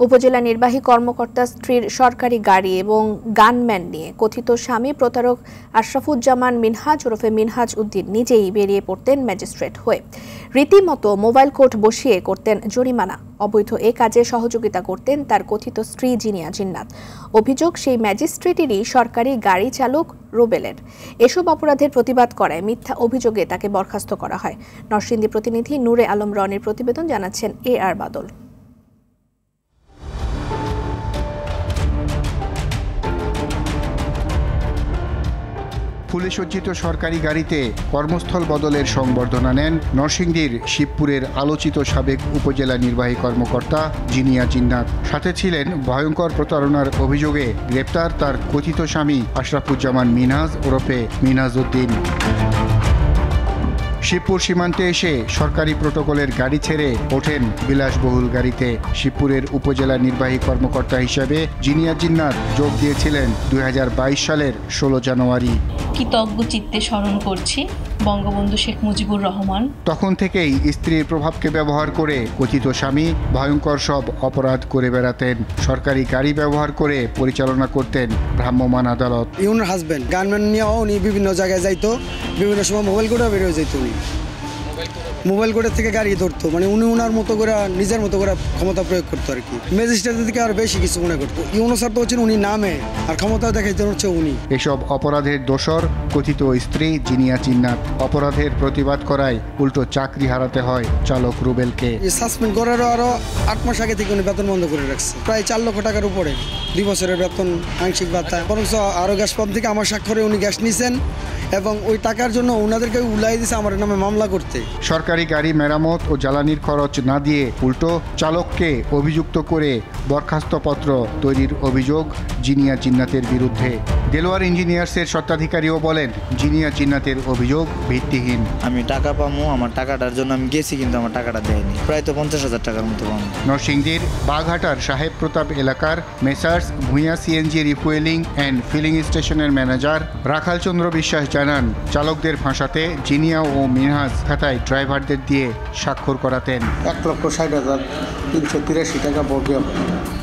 উপজেলা নির্বাহী কর্মকর্তা স্ত্রীর সরকারি গাড়ি এবং গানম্যান নিয়ে কথিত স্বামী প্রতারক আশরাফুজ্জামান মিনহাজ ওরফে মিনহাজ উদ্দিন নিজেই বেরিয়ে পড়তেন ম্যাজিস্ট্রেট হয়ে। রীতিমতো মোবাইল কোর্ট বসিয়ে করতেন জরিমানা। অবৈধ এ কাজে সহযোগিতা করতেন তার কথিত স্ত্রী জিনিয়া জিন্নাত। অভিযোগ, সেই ম্যাজিস্ট্রেটেরই সরকারি গাড়ি চালক রুবেলের। এসব অপরাধের প্রতিবাদ করায় মিথ্যা অভিযোগে তাকে বরখাস্ত করা হয়। নরসিংদী প্রতিনিধি নূরে আলম রনির প্রতিবেদন, জানাচ্ছেন AR বাদল। ফুলে সজ্জিত সরকারি গাড়িতে কর্মস্থল বদলের সংবর্ধনা নেন নরসিংদীর শিবপুরের আলোচিত সাবেক উপজেলা নির্বাহী কর্মকর্তা জিনিয়া জিন্নাত। সাথে ছিলেন ভয়ঙ্কর প্রতারণার অভিযোগে গ্রেপ্তার তার কথিত স্বামী আশরাফুজ্জামান মিনহাজ ওরফে মিনহাজ উদ্দিন। শিবপুর সীমান্তে এসে সরকারি প্রটোকলের গাড়ি ছেড়ে ওঠেন বিলাসবহুল গাড়িতে। শিবপুরের উপজেলা নির্বাহী কর্মকর্তা হিসেবে জিনিয়া জিন্নাত যোগ দিয়েছিলেন 2022 সালের 16 জানুয়ারি। কৃতজ্ঞ চিত্তে স্মরণ করছি বঙ্গবন্ধু শেখ মুজিবুর রহমান। তখন থেকেই স্ত্রীর প্রভাবকে ব্যবহার করে কথিত স্বামী ভয়ঙ্কর সব অপরাধ করে বেড়াতেন। সরকারি গাড়ি ব্যবহার করে পরিচালনা করতেন ভ্রাম্যমাণ আদালত। ইউনার হাজবেন্ড গানম্যান নিয়েও উনি বিভিন্ন জায়গায় যাইতো, বিভিন্ন সময় মোবাইল কোর্টেও বেরিয়ে যেত। উনি মোবাইল কোর্টের থেকে গাড়ি ধরতো, মানে উনি উনার মতো করে নিজের মতো করে ক্ষমতা প্রয়োগ করতো আর কি। ম্যাজিস্ট্রেটের থেকে আর বেশি কিছু মনে করতো। ইউনো স্যার তো হচ্ছেন উনি নামে, আর ক্ষমতা দেখাইতে হচ্ছে উনি। এসব অপরাধের দোষর কথিত স্ত্রী জিনিয়া জিন্নাত। অপরাধের প্রতিবাদ করায় উল্টো চাকরি হারাতে হয় চালক রুবেলকে। সাসপেন্ড করারও আরো 8 মাস আগে থেকে উনি বেতন বন্ধ করে রাখছে। প্রায় 4 লক্ষ টাকার উপরে 2 বছরের বেতন, আংশিক ভাতা। বরং আরো গ্যাস পাম্প থেকে আমার স্বাক্ষরে উনি গ্যাস নিছেন এবং ওই টাকার জন্য ওনাদেরকে উলাই দিয়েছে আমার নামে মামলা করতে। সরকারি গাড়ি মেরামত ও জ্বালানির খরচ না দিয়ে উল্টো চালককে অভিযুক্ত করে বরখাস্তপত্র তৈরির অভিযোগ জিনিয়া জিন্নাতের বিরুদ্ধে। দেলোয়ার ইঞ্জিনিয়ার্সের স্বত্বাধিকারীও বলেন জিনিয়া জিন্নাতের অভিযোগ ভিত্তিহীন। আমি টাকা পাবো, আমার টাকাটার জন্য আমি গেছি, কিন্তু আমার টাকাটা দেয়নি। প্রায় তো 50,000 টাকার মতো পাবো। নরসিংদীর বাঘহাটার সাহেব প্রতাপ এলাকার messrs Bhuiyan CNG refuelling and filling স্টেশনের ম্যানেজার রাখাল চন্দ্র বিশ্বাস জানান, চালকদের ফাঁসাতে জিনিয়া ও মিনহাজ খাতায় ড্রাইভারদের দিয়ে স্বাক্ষর করাতেন। 1,60,383 টাকা বকেয়া।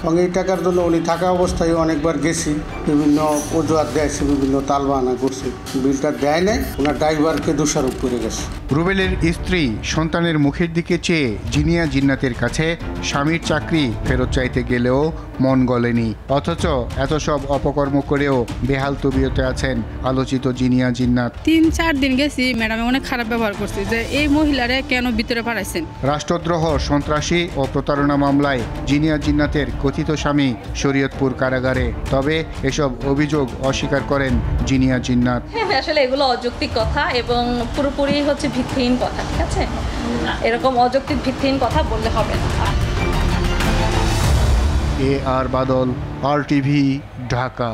এবং এই টাকার জন্য উনি থাকা অবস্থায় অনেকবার গেছি, বিভিন্ন অজুহাত দেয়ছে, বিভিন্ন তালবাহানা করছে, বিলটা দেয় নাই, ওনার ড্রাইভারকে দোষারোপ করে গেছে। রুবেলের স্ত্রী সন্তানের মুখের দিকে চেয়ে জিনিয়া জিন্নাতের কাছে স্বামীর চাকরি ফেরত চাইতে গেলেও মন গলেনি। অথচ এত সব অপকর্ম করেও বেহাল তবিয়তে আছেন আলোচিত জিনিয়া জিন্নাত। 3-4 দিন গেছি, ম্যাডাম অনেক খারাপ ব্যবহার করছে যে এই মহিলারে কেন ভিতরে পাঠাইছেন। রাষ্ট্রদ্রোহ, সন্ত্রাসী ও প্রতারণা মামলায় জিনিয়া জিন্নাতের কথিত স্বামী শরীয়তপুর কারাগারে। তবে এসব অভিযোগ অস্বীকার করেন জিনিয়া জিন্নাত। আসলে এগুলো অযৌক্তিক কথা এবং পুরোপুরি হচ্ছে ভিত্তিহীন কথা। ঠিক আছে, এরকম অযৌক্তিক ভিত্তিহীন কথা বললে হবে না। AR বাদল, RTV, ঢাকা।